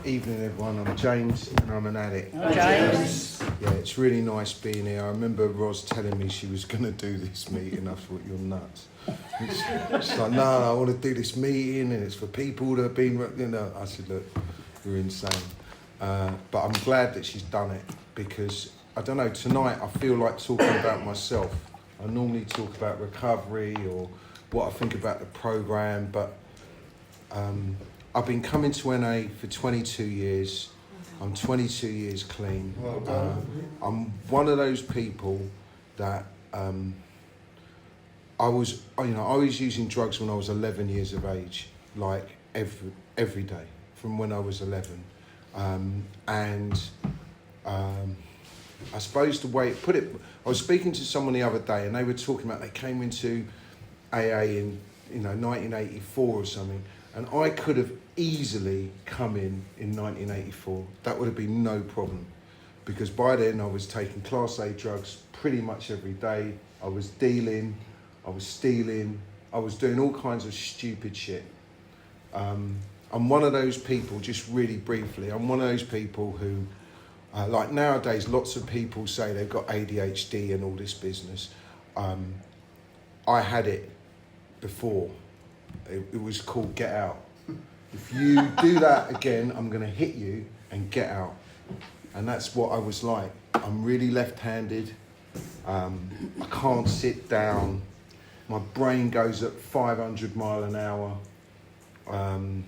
Evening everyone, I'm James and I'm an addict. Oh, James. Yeah, it's really nice being here. I remember Ros telling me she was going to do this meeting. I thought, you're nuts. She's like, no, I want to do this meeting and it's for people that have been, you know. I said, look, you're insane. But I'm glad that she's done it because, I don't know, tonight I feel like talking about myself. I normally talk about recovery or what I think about the programme, but I've been coming to NA for 22 years. I'm 22 years clean. I'm one of those people that I was using drugs when I was 11 years of age, like every day from when I was 11. I suppose the way to put it, I was speaking to someone the other day and they were talking about they came into AA in 1984 or something. And I could have easily come in 1984. That would have been no problem. Because by then I was taking Class A drugs pretty much every day. I was dealing, I was stealing, I was doing all kinds of stupid shit. I'm one of those people, just really briefly, I'm one of those people who, like nowadays, lots of people say they've got ADHD and all this business. I had it before. It was called Get Out. If you do that again, I'm going to hit you and get out. And that's what I was like. I'm really left-handed. I can't sit down. My brain goes at 500 mile an hour. And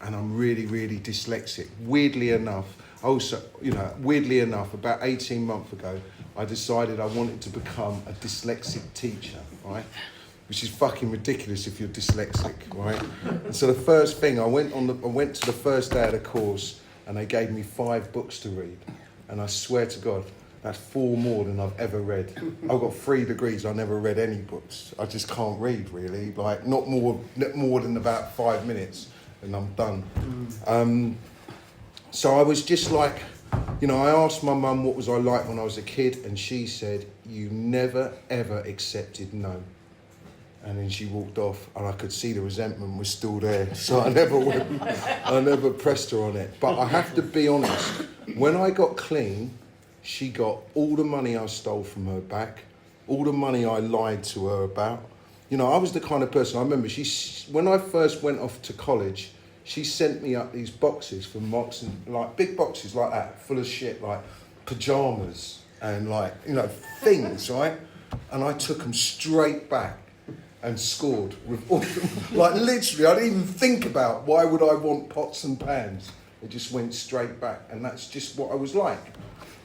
I'm really, really dyslexic. Weirdly enough, about 18 months ago, I decided I wanted to become a dyslexic teacher, right? Which is fucking ridiculous if you're dyslexic, right? And so the first thing, I went to the first day of the course and they gave me 5 books to read. And I swear to God, that's 4 more than I've ever read. I've got 3 degrees, I never read any books. I just can't read really, like not more than about 5 minutes and I'm done. So I was just like, I asked my mum what was I like when I was a kid and she said, you never ever accepted no. And then she walked off and I could see the resentment was still there. So I never pressed her on it. But I have to be honest, when I got clean, she got all the money I stole from her back, all the money I lied to her about. I was the kind of person, I remember when I first went off to college, she sent me up these boxes from Mox, and like big boxes like that, full of shit, like pajamas and things, right? And I took them straight back and scored with all them. Like literally, I didn't even think about why would I want pots and pans. It just went straight back, and that's just what I was like,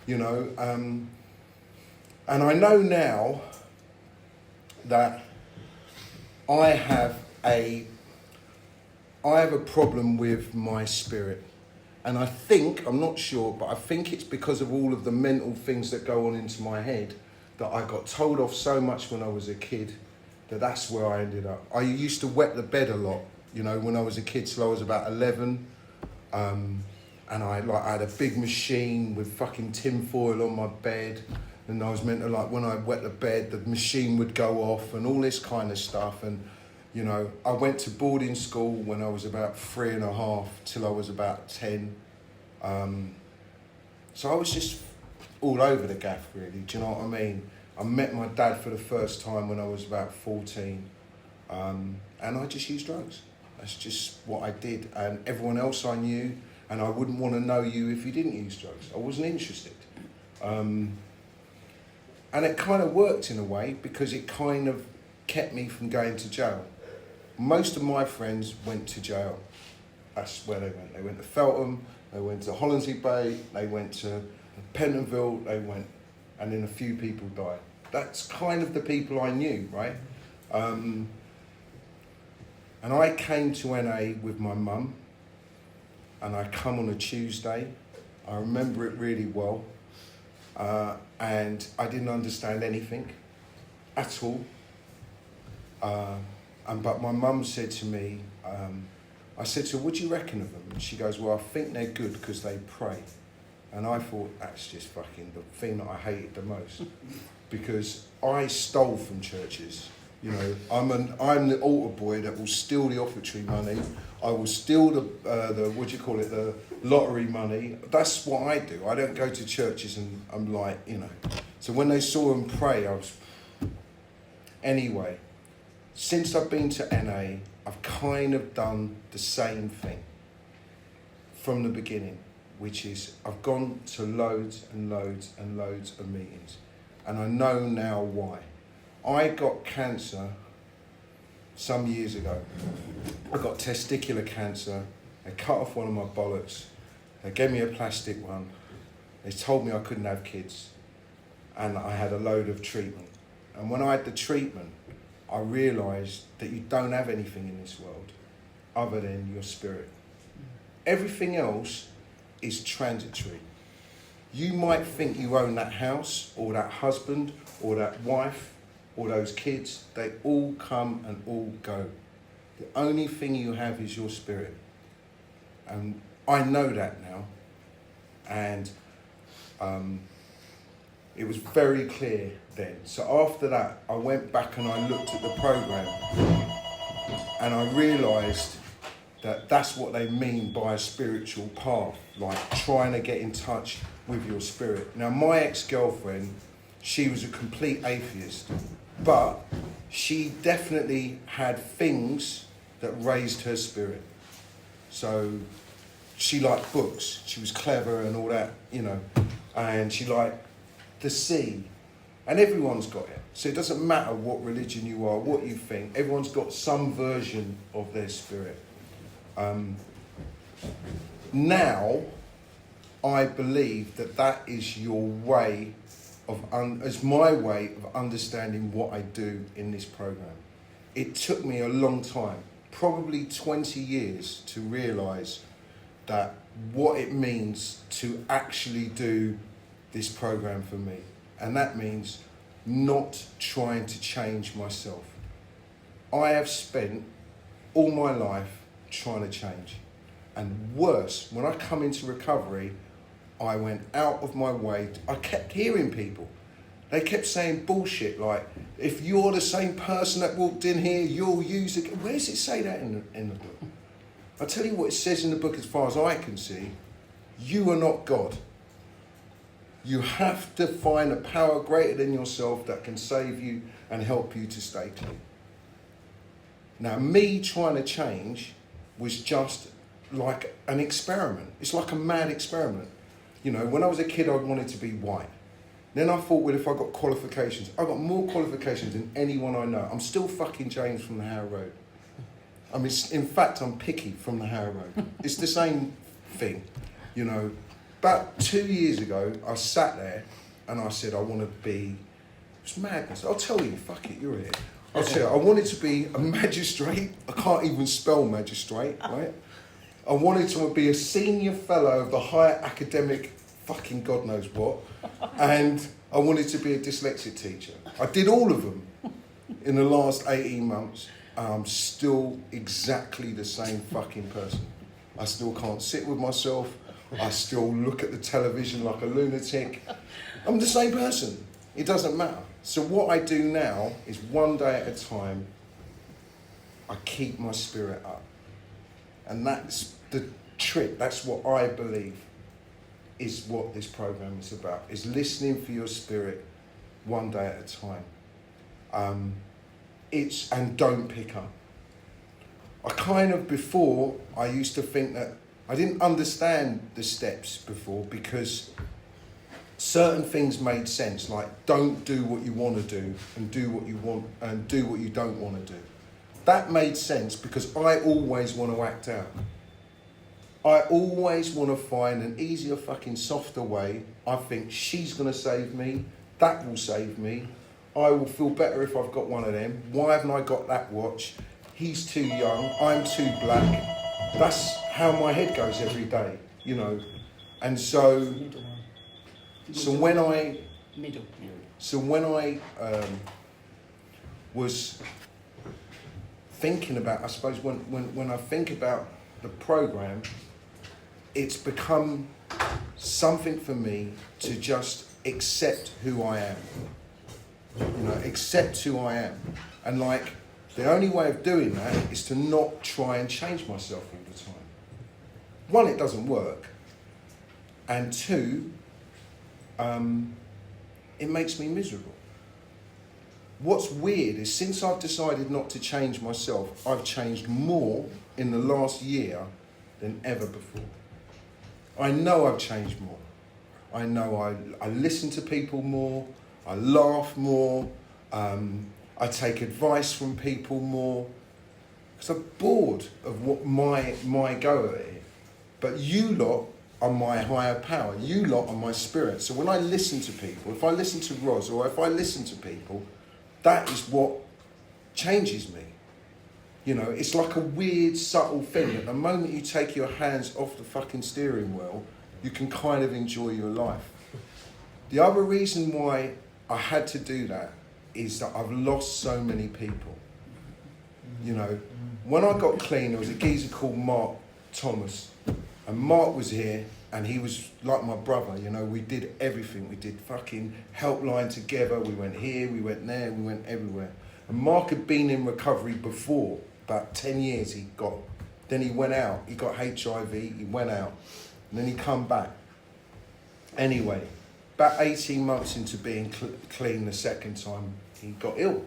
And I know now that I have a problem with my spirit, and I'm not sure, but I think it's because of all of the mental things that go on into my head that I got told off so much when I was a kid. That's where I ended up. I used to wet the bed a lot, when I was a kid till I was about 11. And I had a big machine with fucking tin foil on my bed. And I was meant to, when I wet the bed, the machine would go off and all this kind of stuff. And, I went to boarding school when I was about 3.5 till I was about 10. So I was just all over the gaff, really. Do you know what I mean? I met my dad for the first time when I was about 14, and I just used drugs. That's just what I did, and everyone else I knew, and I wouldn't want to know you if you didn't use drugs. I wasn't interested. And it kind of worked in a way because it kind of kept me from going to jail. Most of my friends went to jail. That's where they went. They went to Feltham, they went to Hollandsey Bay, they went to Pentonville, and then a few people died. That's kind of the people I knew, right? And I came to NA with my mum, and I come on a Tuesday. I remember it really well, and I didn't understand anything at all. But my mum said to me, I said to her, what do you reckon of them? And she goes, well, I think they're good because they pray. And I thought, that's just fucking the thing that I hated the most. Because I stole from churches. You know, I'm the altar boy that will steal the offertory money. I will steal the the lottery money. That's what I do. I don't go to churches and I'm like, you know. So when they saw him pray, I was... Anyway, since I've been to NA, I've kind of done the same thing from the beginning, which is I've gone to loads and loads and loads of meetings, and I know now why. I got cancer some years ago. I got testicular cancer. They cut off one of my bollocks. They gave me a plastic one. They told me I couldn't have kids. And I had a load of treatment. And when I had the treatment, I realised that you don't have anything in this world other than your spirit. Everything else is transitory. You might think you own that house or that husband or that wife or those kids. They all come and all go. The only thing you have is your spirit. And I know that now. And it was very clear then. So after that, I went back and I looked at the program and I realised that that's what they mean by a spiritual path, like trying to get in touch with your spirit. Now, my ex-girlfriend, she was a complete atheist, but she definitely had things that raised her spirit. So she liked books, she was clever and all that, you know, and she liked the sea. And everyone's got it. So it doesn't matter what religion you are, what you think, everyone's got some version of their spirit. Now, I believe that is your way of, as my way of understanding what I do in this program. It took me a long time, probably 20 years, to realise that what it means to actually do this program for me. And that means not trying to change myself. I have spent all my life trying to change. And worse, when I come into recovery, I went out of my way. I kept hearing people. They kept saying bullshit like, if you're the same person that walked in here, you'll use it. Where does it say that in the book? I'll tell you what it says in the book as far as I can see. You are not God. You have to find a power greater than yourself that can save you and help you to stay clean. Now, me trying to change was just like an experiment. It's like a mad experiment. You know, when I was a kid, I wanted to be white. Then I thought, well, if I got qualifications, I got more qualifications than anyone I know. I'm still fucking James from the Harrow Road. I mean, in fact, I'm Picky from the Harrow Road. It's the same thing, you know. About 2 years ago, I sat there and I said, I want to be, it's madness. I'll tell you, fuck it, you're here. I said, I wanted to be a magistrate. I can't even spell magistrate, right? I wanted to be a senior fellow of the higher academic fucking God knows what. And I wanted to be a dyslexic teacher. I did all of them in the last 18 months. I'm still exactly the same fucking person. I still can't sit with myself. I still look at the television like a lunatic. I'm the same person. It doesn't matter. So what I do now is one day at a time, I keep my spirit up. And that's the trick. That's what I believe is what this program is about, is listening for your spirit one day at a time. And don't pick up. I kind of, before, I used to think that I didn't understand the steps before because certain things made sense, like don't do what you want to do and do what you want and do what you don't want to do. That made sense because I always want to act out. I always want to find an easier fucking softer way. I think she's going to save me. That will save me. I will feel better if I've got one of them. Why haven't I got that watch? He's too young. I'm too black. That's how my head goes every day, you know. And so when I was thinking about, I suppose when I think about the program, it's become something for me to just accept who I am. You know, accept who I am. And like, the only way of doing that is to not try and change myself all the time. One, it doesn't work. And two, it makes me miserable. What's weird is since I've decided not to change myself, I've changed more in the last year than ever before. I know I've changed more. I know I listen to people more, I laugh more, I take advice from people more, because I'm bored of what my go at it. But you lot are my higher power, you lot are my spirit. So when I listen to people, if I listen to Roz or if I listen to people, that is what changes me. You know, it's like a weird, subtle thing. At the moment you take your hands off the fucking steering wheel, you can kind of enjoy your life. The other reason why I had to do that is that I've lost so many people. You know, when I got clean, there was a geezer called Mark Thomas. And Mark was here, and he was like my brother, you know, we did everything. We did fucking helpline together, we went here, we went there, we went everywhere. And Mark had been in recovery before, about 10 years he got. Then he went out, he got HIV, he went out, and then he come back. Anyway, about 18 months into being clean the second time, he got ill.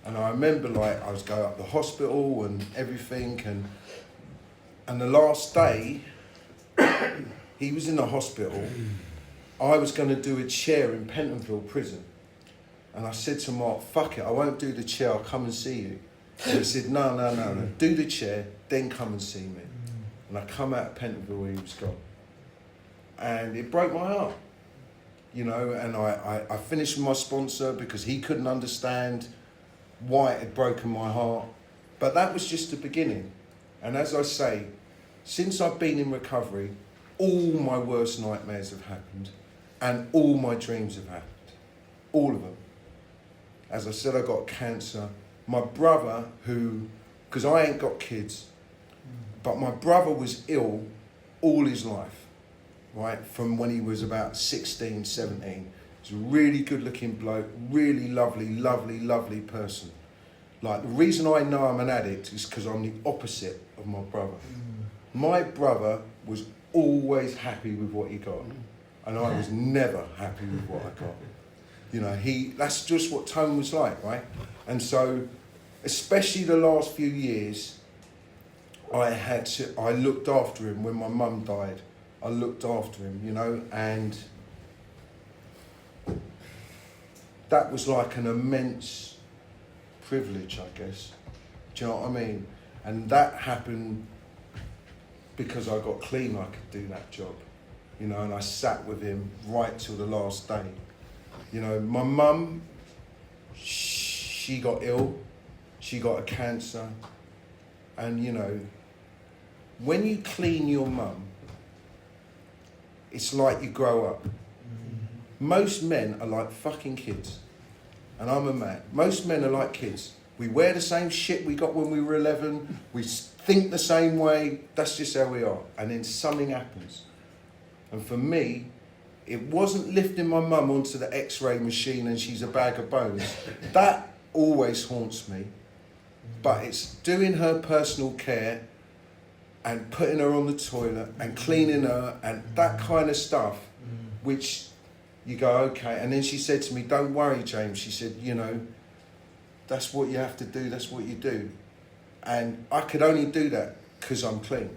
And I remember like I was going up the hospital and everything, and the last day, he was in the hospital. I was going to do a chair in Pentonville prison. And I said to Mark, fuck it, I won't do the chair, I'll come and see you. And he said, no, do the chair, then come and see me. And I come out of Pentonville where he was gone. And it broke my heart, you know, and I finished with my sponsor because he couldn't understand why it had broken my heart. But that was just the beginning. And as I say, since I've been in recovery, all my worst nightmares have happened and all my dreams have happened. All of them. As I said, I got cancer. My brother because I ain't got kids, but my brother was ill all his life, right? From when he was about 16, 17. He's a really good looking bloke, really lovely person. Like, the reason I know I'm an addict is because I'm the opposite of my brother. My brother was always happy with what he got, and I was never happy with what I got. You know, that's just what Tone was like, right? And so, especially the last few years, I looked after him when my mum died. I looked after him, you know, and that was like an immense privilege, I guess. Do you know what I mean? And that happened because I got clean, I could do that job, you know, and I sat with him right till the last day. You know, my mum, she got ill, she got a cancer, and you know, when you clean your mum, it's like you grow up. Most men are like fucking kids, and I'm a man. Most men are like kids. We wear the same shit we got when we were 11, we think the same way, that's just how we are. And then something happens. And for me, it wasn't lifting my mum onto the X-ray machine and she's a bag of bones. That always haunts me. But it's doing her personal care and putting her on the toilet and cleaning her and that kind of stuff, which you go, okay. And then she said to me, don't worry, James. She said, you know, that's what you have to do, that's what you do. And I could only do that because I'm clean.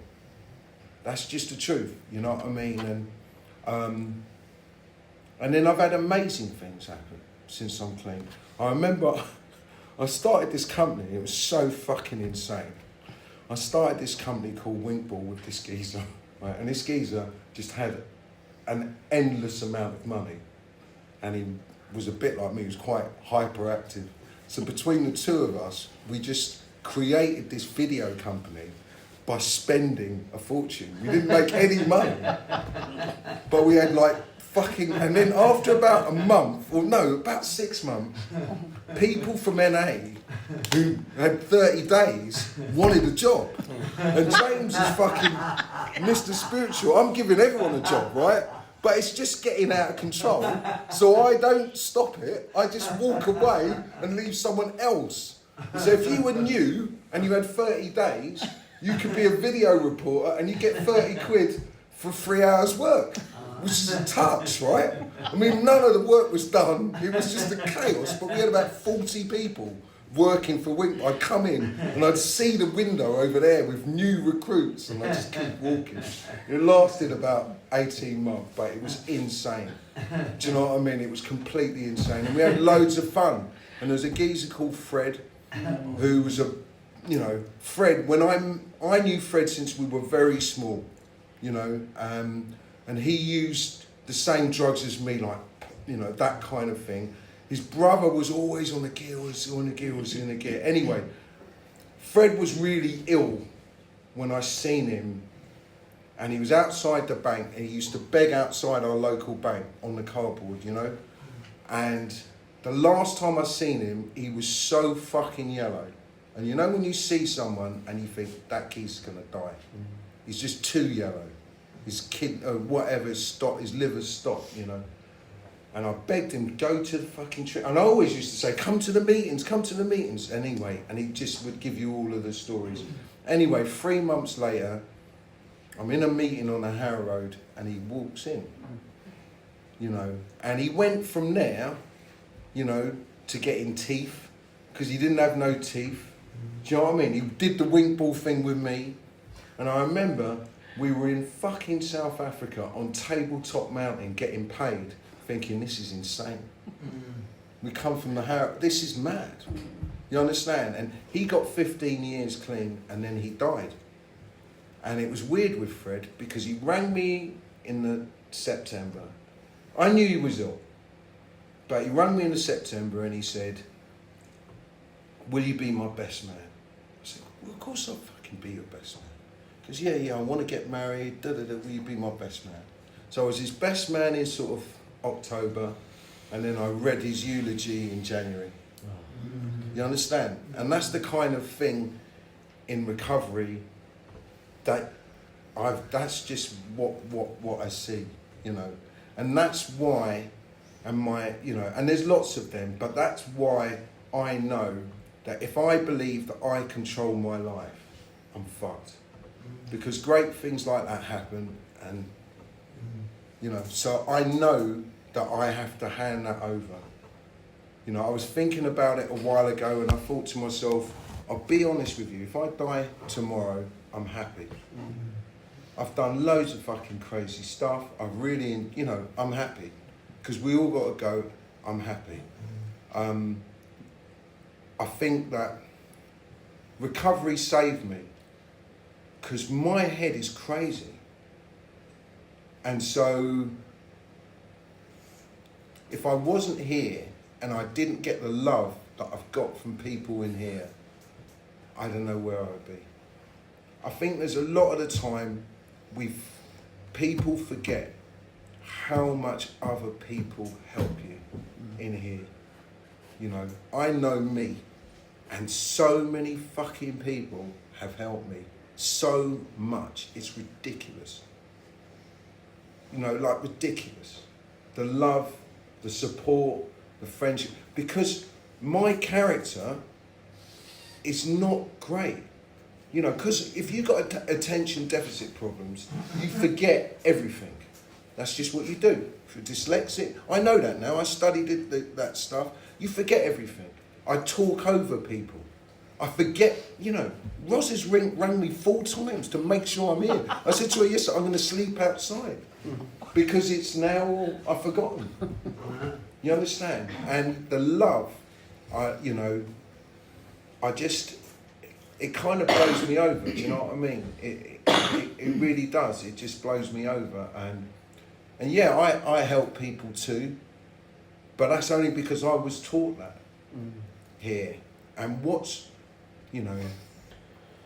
That's just the truth, you know what I mean? And then I've had amazing things happen since I'm clean. I remember I started this company, it was so fucking insane. I started this company called Winkball with this geezer, right? And this geezer just had an endless amount of money. And he was a bit like me, he was quite hyperactive. So between the two of us, we just created this video company by spending a fortune. We didn't make any money, but we had like fucking, and then after about a month, or no, about 6 months, people from NA who had 30 days wanted a job. And James is fucking Mr. Spiritual. I'm giving everyone a job, right? but it's just getting out of control. So I don't stop it. I just walk away and leave someone else. So if you were new and you had 30 days, you could be a video reporter and you get 30 quid for 3 hours work, which is a touch, right? I mean, none of the work was done. It was just a chaos, but we had about 40 people working for Wink. I'd come in and I'd see the window over there with new recruits and I'd just keep walking. It lasted about 18 months, but it was insane. Do you know what I mean? It was completely insane. And we had loads of fun. And there was a geezer called Fred, who was Fred, when I knew Fred since we were very small, and he used the same drugs as me, like, that kind of thing. His brother was always on the gear. Anyway, Fred was really ill when I seen him, and he was outside the bank, and he used to beg outside our local bank on the cardboard, and the last time I seen him, he was so fucking yellow. And when you see someone and you think, that geezer's gonna die. He's just too yellow. His his liver's stopped, And I begged him, go to the fucking trip. And I always used to say, come to the meetings. Anyway, and he just would give you all of the stories. Anyway, 3 months later, I'm in a meeting on the Harrow Road and he walks in, And he went from there, to getting teeth, because he didn't have no teeth. Do you know what I mean? He did the wink ball thing with me. And I remember we were in fucking South Africa on Tabletop Mountain getting paid, thinking this is insane. We come from the Harrow, this is mad. You understand? And he got 15 years clean and then he died. And it was weird with Fred because he rang me in the September. I knew he was ill, but he rang me in the September and he said, will you be my best man? I said, well, of course I'll fucking be your best man. Because I want to get married, will you be my best man? So I was his best man in sort of October, and then I read his eulogy in January. You understand? And that's the kind of thing in recovery that's just what I see, And that's why, and there's lots of them, but that's why I know that if I believe that I control my life, I'm fucked. Because great things like that happen, and so I know that I have to hand that over. I was thinking about it a while ago and I thought to myself, I'll be honest with you, if I die tomorrow, I'm happy. I've done loads of fucking crazy stuff. I really, I'm happy. Because we all got to go, I'm happy. I think that recovery saved me because my head is crazy. And so if I wasn't here and I didn't get the love that I've got from people in here, I don't know where I'd be. I think there's a lot of the time people forget how much other people help you in here. I know me, and so many fucking people have helped me so much. It's ridiculous. Ridiculous. The love, the support, the friendship. Because my character is not great. Because if you've got attention deficit problems, you forget everything. That's just what you do. If you're dyslexic, I know that now. I studied that stuff. You forget everything. I talk over people. I forget, Ross has rang me 4 times to make sure I'm here. I said to her, yes, I'm going to sleep outside because it's now, I've forgotten. You understand? And the love, it kind of blows me over, do you know what I mean? It really does. It just blows me over. And yeah, I help people too, but that's only because I was taught that here. And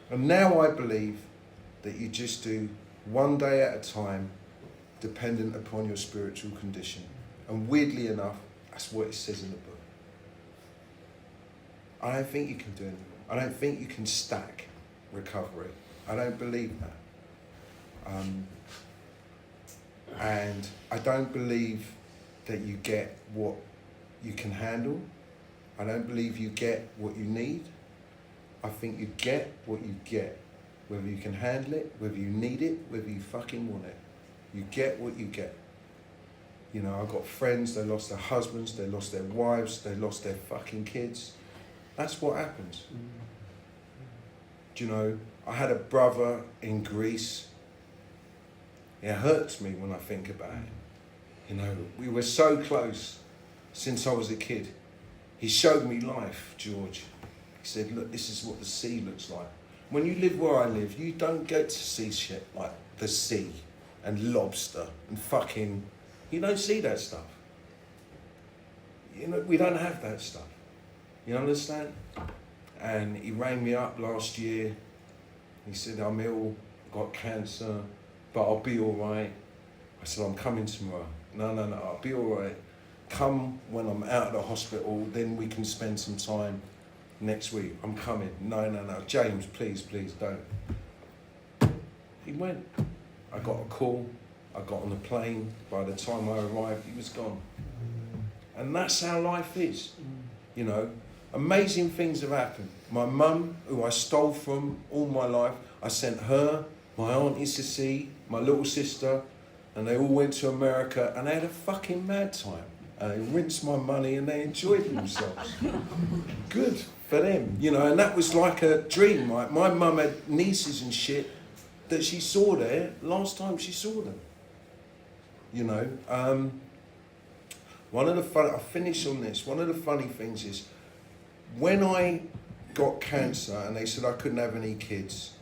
and now I believe that you just do one day at a time, dependent upon your spiritual condition. And weirdly enough, that's what it says in the book. I don't think you can do it. I don't think you can stack recovery. I don't believe that. And I don't believe that you get what you can handle. I don't believe you get what you need. I think you get what you get. Whether you can handle it, whether you need it, whether you fucking want it. You get what you get. You know, I've got friends, they lost their husbands, they lost their wives, they lost their fucking kids. That's what happens. Do you know, I had a brother in Greece. It hurts me when I think about it. You know, we were so close since I was a kid. He showed me life, George. He said, look, this is what the sea looks like. When you live where I live, you don't get to see shit like the sea and lobster and fucking... You don't see that stuff. You know, we don't have that stuff. You understand? And he rang me up last year. He said, I'm ill, got cancer, but I'll be all right. I said, I'm coming tomorrow. No, I'll be all right. Come when I'm out of the hospital, then we can spend some time next week. I'm coming. No. James, please, don't. He went. I got a call. I got on the plane. By the time I arrived, he was gone. And that's how life is. You know, amazing things have happened. My mum, who I stole from all my life, I sent her, my aunties to see, my little sister, and they all went to America and they had a fucking mad time. And they rinsed my money and they enjoyed themselves. Good for them, you know, and that was like a dream. Like my mum had nieces and shit that she saw there last time she saw them. You know, I finish on this. One of the funny things is when I got cancer and they said I couldn't have any kids,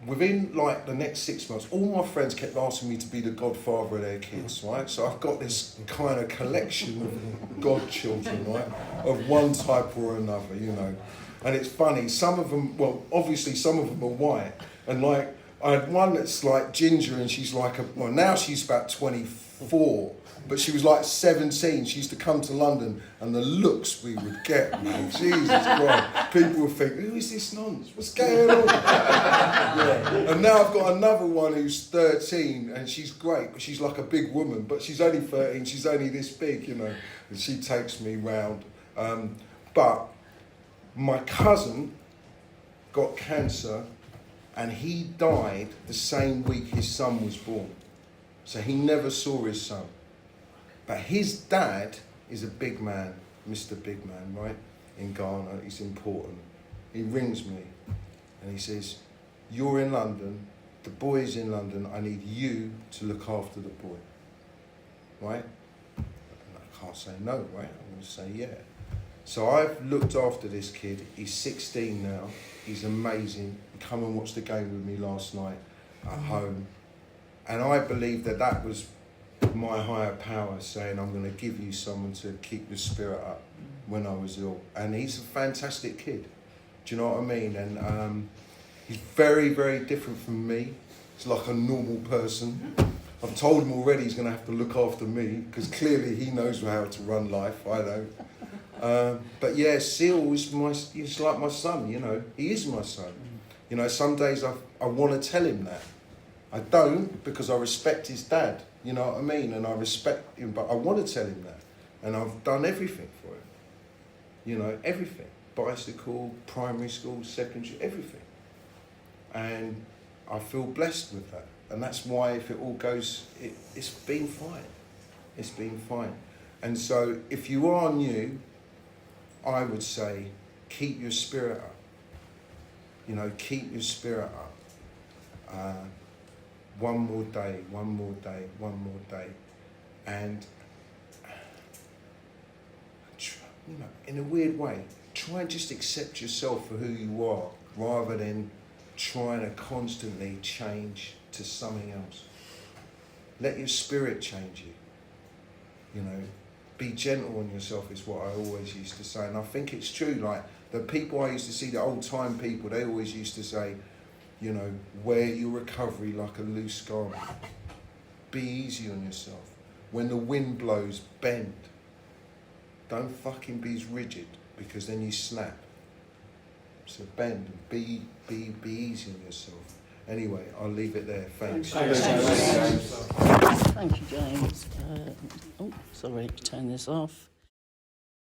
within like the next 6 months, all my friends kept asking me to be the godfather of their kids, right? So I've got this kind of collection of godchildren, right? Of one type or another, you know. And it's funny, some of them, well, obviously some of them are white. And like, I had one that's like ginger and she's like, now she's about 24. But she was like 17. She used to come to London and the looks we would get, man. Jesus Christ. People would think, who is this nonce? What's going on? Yeah. And now I've got another one who's 13 and she's great, but she's like a big woman. But she's only 13, she's only this big, you know. And she takes me round. But my cousin got cancer and he died the same week his son was born. So he never saw his son. But his dad is a big man, Mr. Big Man, right? In Ghana, he's important. He rings me and he says, you're in London, the boy's in London, I need you to look after the boy, right? And I can't say no, right? I'm going to say yeah. So I've looked after this kid. He's 16 now. He's amazing. He come and watched the game with me last night at home. And I believe that that was my higher power saying, I'm going to give you someone to keep the spirit up when I was ill. And he's a fantastic kid. Do you know what I mean? And he's very, very different from me. He's like a normal person. I've told him already he's going to have to look after me because clearly he knows how to run life. I don't. But yeah, Seal is he's like my son, you know. He is my son. You know, some days I want to tell him that. I don't because I respect his dad. You know what I mean? And I respect him, but I want to tell him that. And I've done everything for him. You know, everything. Bicycle, primary school, secondary, everything. And I feel blessed with that. And that's why if it all goes, it's been fine. It's been fine. And so if you are new, I would say keep your spirit up. You know, keep your spirit up. One more day, one more day, one more day. And, you know, in a weird way, try and just accept yourself for who you are rather than trying to constantly change to something else. Let your spirit change you. You know, be gentle on yourself is what I always used to say. And I think it's true, like the people I used to see, the old time people, they always used to say, you know, wear your recovery like a loose garment. Be easy on yourself. When the wind blows, bend. Don't fucking be as rigid because then you snap. So bend and be easy on yourself. Anyway, I'll leave it there. Thanks. Thank you, James. Oh, sorry, turn this off.